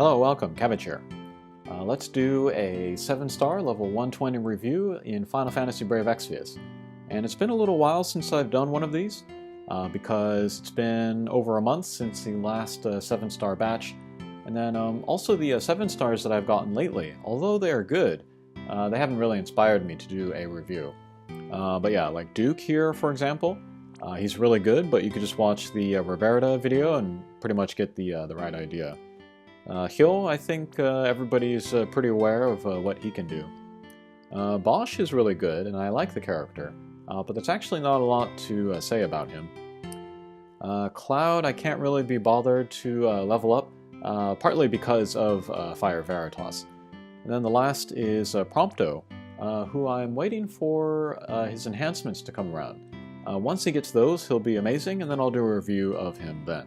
Hello, welcome, Cabbage here. Let's do a 7-star level 120 review in Final Fantasy Brave Exvius. And it's been a little while since I've done one of these, because it's been over a month since the last 7-star batch. And then also the 7 stars that I've gotten lately, although they are good, they haven't really inspired me to do a review. But yeah, like Duke here, for example, he's really good, but you could just watch the Veritas video and pretty much get the right idea. Hill, I think everybody's pretty aware of what he can do. Bosch is really good, and I like the character, but there's actually not a lot to say about him. Cloud, I can't really be bothered to level up, partly because of Fire Veritas. And then the last is Prompto, who I'm waiting for his enhancements to come around. Once he gets those, he'll be amazing, and then I'll do a review of him then.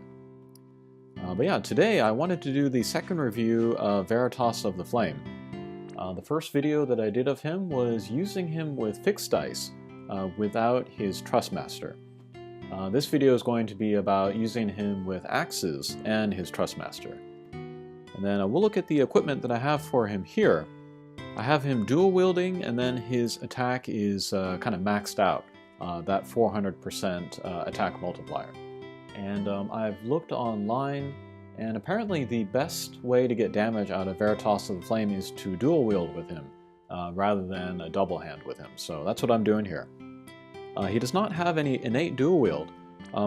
But yeah, today I wanted to do the second review of Veritas of the Flame. The first video that I did of him was using him with fixed dice without his Trustmaster. This video is going to be about using him with axes and his Trustmaster. And then we'll look at the equipment that I have for him here. I have him dual wielding, and then his attack is kind of maxed out, that 400% attack multiplier. And I've looked online, and apparently the best way to get damage out of Veritas of the Flame is to dual wield with him, rather than a double hand with him. So that's what I'm doing here. He does not have any innate dual wield,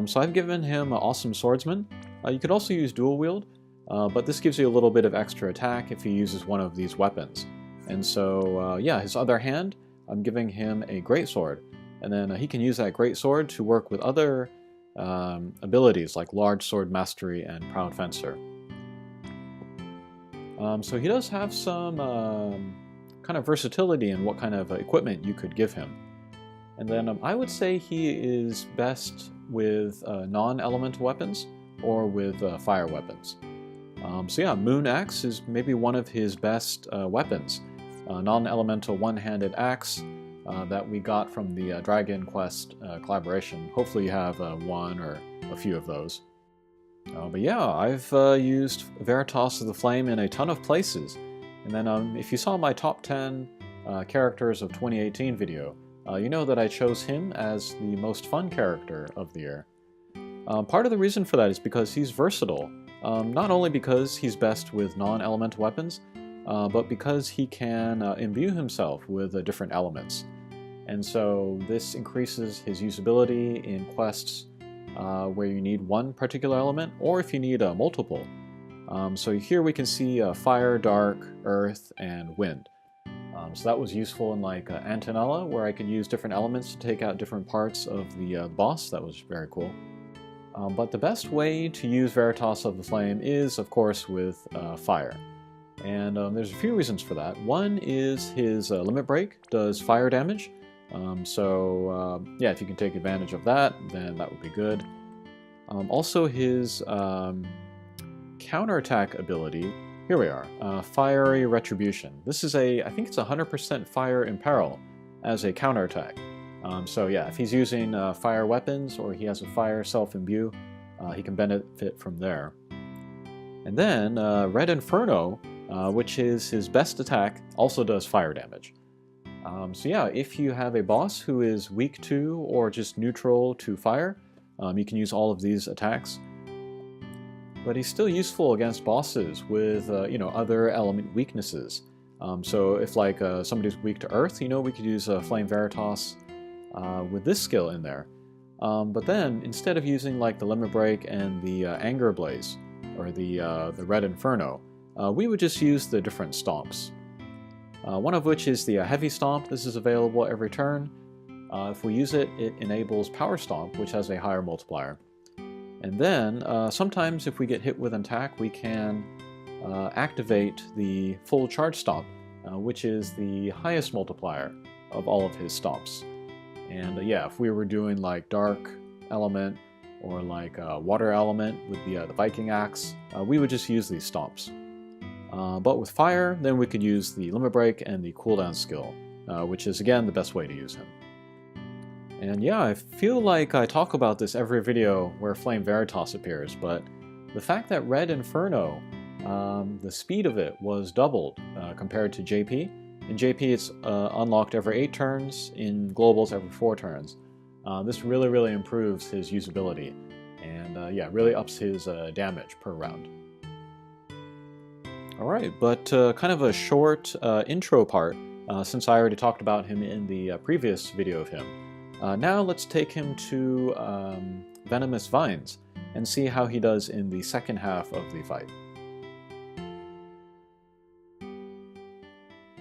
so I've given him an awesome swordsman. You could also use dual wield, but this gives you a little bit of extra attack if he uses one of these weapons. And so, yeah, his other hand, I'm giving him a greatsword, and then he can use that greatsword to work with other abilities like Large Sword Mastery and Proud Fencer. So he does have some kind of versatility in what kind of equipment you could give him. And then I would say he is best with non-elemental weapons or with fire weapons. So yeah, Moon Axe is maybe one of his best weapons. Non-elemental one-handed axe that we got from the Dragon Quest collaboration. Hopefully you have one or a few of those. But yeah, I've used Veritas of the Flame in a ton of places. And then if you saw my top 10 characters of 2018 video, you know that I chose him as the most fun character of the year. Part of the reason for that is because he's versatile. Not only because he's best with non-elemental weapons, but because he can imbue himself with different elements. And so this increases his usability in quests where you need one particular element, or if you need multiple. So here we can see fire, dark, earth, and wind. So that was useful in like Antonella, where I could use different elements to take out different parts of the boss. That was very cool. But the best way to use Veritas of the Flame is, of course, with fire. And there's a few reasons for that. One is his limit break does fire damage. Yeah, if you can take advantage of that, then that would be good. Also his counterattack ability, here we are, Fiery Retribution. This is I think it's 100% fire in peril as a counterattack. So yeah, if he's using fire weapons or he has a fire self-imbue, he can benefit from there. And then Red Inferno, which is his best attack, also does fire damage. So yeah, if you have a boss who is weak to or just neutral to fire, you can use all of these attacks. But he's still useful against bosses with other element weaknesses. So if like somebody's weak to earth, we could use Flame Veritas with this skill in there. But then instead of using like the Limit Break and the Anger Blaze or the Red Inferno, we would just use the different stomps. One of which is the Heavy Stomp. This is available every turn. If we use it, it enables Power Stomp, which has a higher multiplier. And then, sometimes if we get hit with an attack, we can activate the Full Charge Stomp, which is the highest multiplier of all of his stomps. And yeah, if we were doing like Dark Element or like Water Element with the Viking Axe, we would just use these stomps. But with fire, then we could use the Limit Break and the cooldown skill, which is again the best way to use him. And yeah, I feel like I talk about this every video where Flame Veritas appears, but the fact that Red Inferno the speed of it was doubled compared to JP. In JP it's unlocked every 8 turns, in globals every 4 turns. This really improves his usability, and yeah, really ups his damage per round. Alright, but kind of a short intro part, since I already talked about him in the previous video of him. Now let's take him to Venomous Vines and see how he does in the second half of the fight.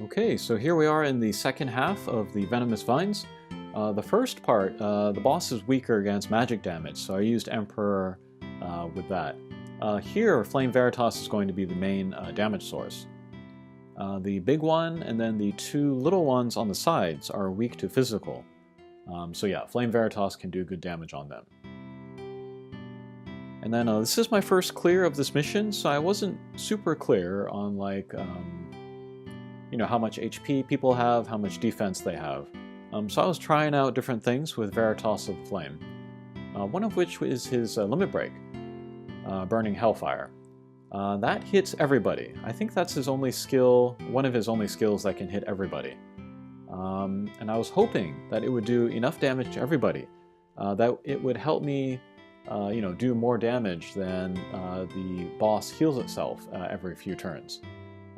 Okay, so here we are in the second half of the Venomous Vines. The first part, the boss is weaker against magic damage, so I used Emperor with that. Here, Flame Veritas is going to be the main damage source. The big one and then the 2 little ones on the sides are weak to physical. So yeah, Flame Veritas can do good damage on them. And then this is my first clear of this mission, so I wasn't super clear on like, you know, how much HP people have, how much defense they have. So I was trying out different things with Veritas of the Flame. One of which is his Limit Break, Burning Hellfire. That hits everybody. I think that's his only skill, one of his only skills that can hit everybody. And I was hoping that it would do enough damage to everybody, that it would help me you know, do more damage than the boss heals itself every few turns.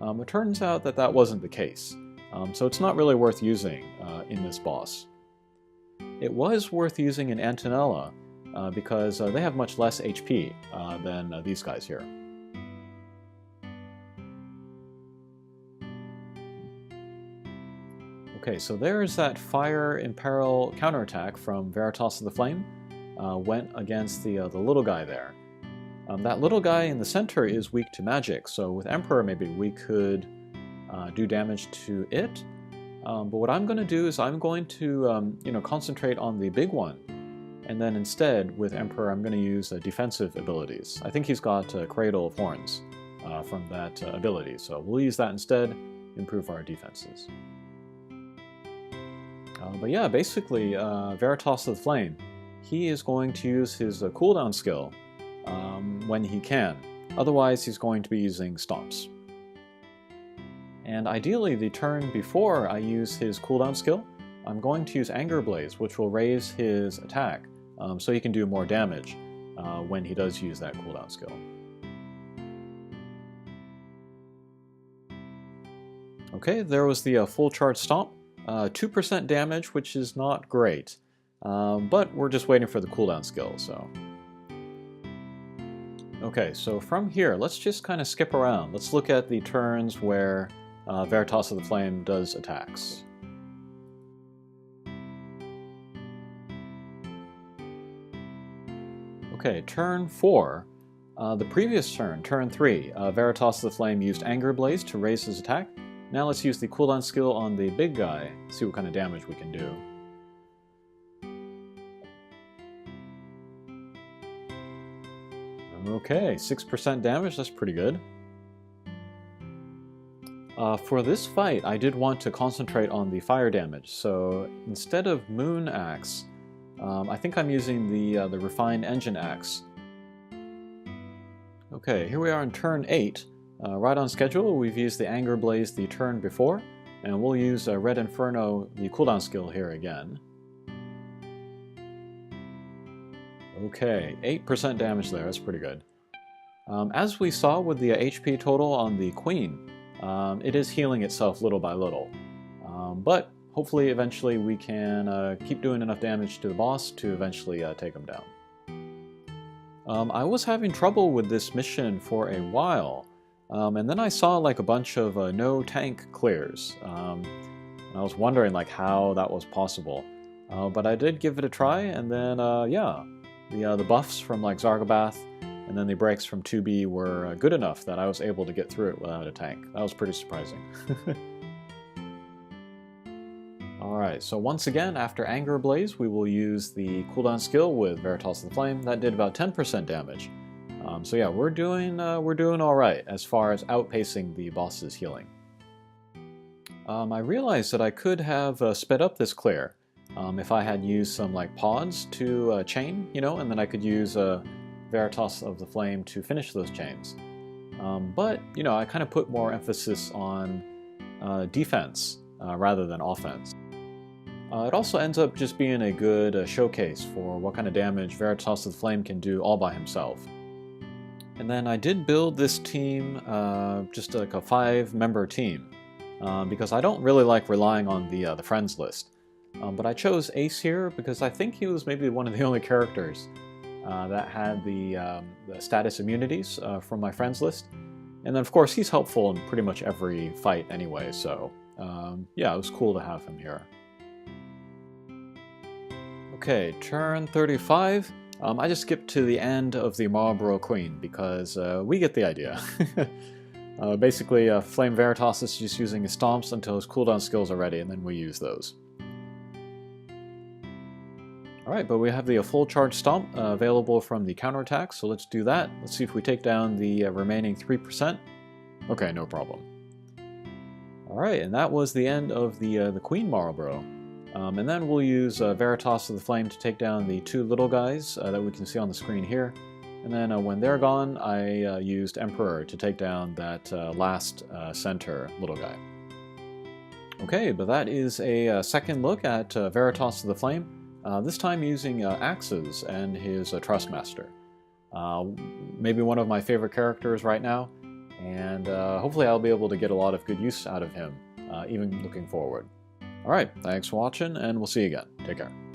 It turns out that that wasn't the case, so it's not really worth using in this boss. It was worth using in Antonella because they have much less HP than these guys here. Okay, so there's that Fire Imperil counterattack from Veritas of the Flame. Went against the little guy there. That little guy in the center is weak to magic, so with Emperor maybe we could do damage to it. But what I'm going to do is I'm going to you know, concentrate on the big one, and then instead with Emperor I'm going to use defensive abilities. I think he's got Cradle of Horns from that ability, so we'll use that instead, improve our defenses. But yeah, basically Veritas of the Flame, he is going to use his cooldown skill when he can. Otherwise, he's going to be using Stomps. And ideally, the turn before I use his cooldown skill, I'm going to use Anger Blaze, which will raise his attack, so he can do more damage when he does use that cooldown skill. Okay, there was the full charge Stomp. 2% damage, which is not great. But we're just waiting for the cooldown skill, so... Okay, so from here, let's just kind of skip around. Let's look at the turns where Veritas of the Flame does attacks. Okay, turn 4. The previous turn, turn 3, Veritas of the Flame used Anger Blaze to raise his attack. Now let's use the cooldown skill on the big guy, see what kind of damage we can do. Okay, 6% damage, that's pretty good. For this fight, I did want to concentrate on the fire damage, so instead of Moon Axe, I think I'm using the Refined Engine Axe. Okay, here we are in turn 8. Right on schedule, we've used the Anger Blaze the turn before, and we'll use Red Inferno, the cooldown skill here again. Okay, 8% damage there, that's pretty good. As we saw with the HP total on the Queen, it is healing itself little by little. But hopefully eventually we can keep doing enough damage to the boss to eventually take him down. I was having trouble with this mission for a while, and then I saw like a bunch of no tank clears. And I was wondering like how that was possible. But I did give it a try, and then yeah. The buffs from like Zargobath and then the breaks from 2B were good enough that I was able to get through it without a tank. That was pretty surprising. Alright, so once again, after Anger Blaze, we will use the cooldown skill with Veritas of the Flame. That did about 10% damage. So yeah, we're doing alright as far as outpacing the boss's healing. I realized that I could have sped up this clear. If I had used some like pods to chain, you know, and then I could use Veritas of the Flame to finish those chains. But, you know, I kind of put more emphasis on defense rather than offense. It also ends up just being a good showcase for what kind of damage Veritas of the Flame can do all by himself. And then I did build this team, just like a 5-member team, because I don't really like relying on the friends list. But I chose Ace here because I think he was maybe one of the only characters that had the status immunities from my friends list. And then of course he's helpful in pretty much every fight anyway, so yeah, it was cool to have him here. Okay, turn 35. I just skipped to the end of the Marlborough Queen because we get the idea. Basically, Flame Veritas is just using his stomps until his cooldown skills are ready, and then we use those. Alright, but we have the full charge stomp available from the counterattack, so let's do that. Let's see if we take down the remaining 3%. Okay, no problem. Alright, and that was the end of the Queen Marlborough. And then we'll use Veritas of the Flame to take down the 2 little guys that we can see on the screen here. And then when they're gone, I used Emperor to take down that last center little guy. Okay, but that is a second look at Veritas of the Flame. This time using axes and his Trustmaster. Maybe one of my favorite characters right now, and hopefully I'll be able to get a lot of good use out of him, even looking forward. Alright, thanks for watching, and we'll see you again. Take care.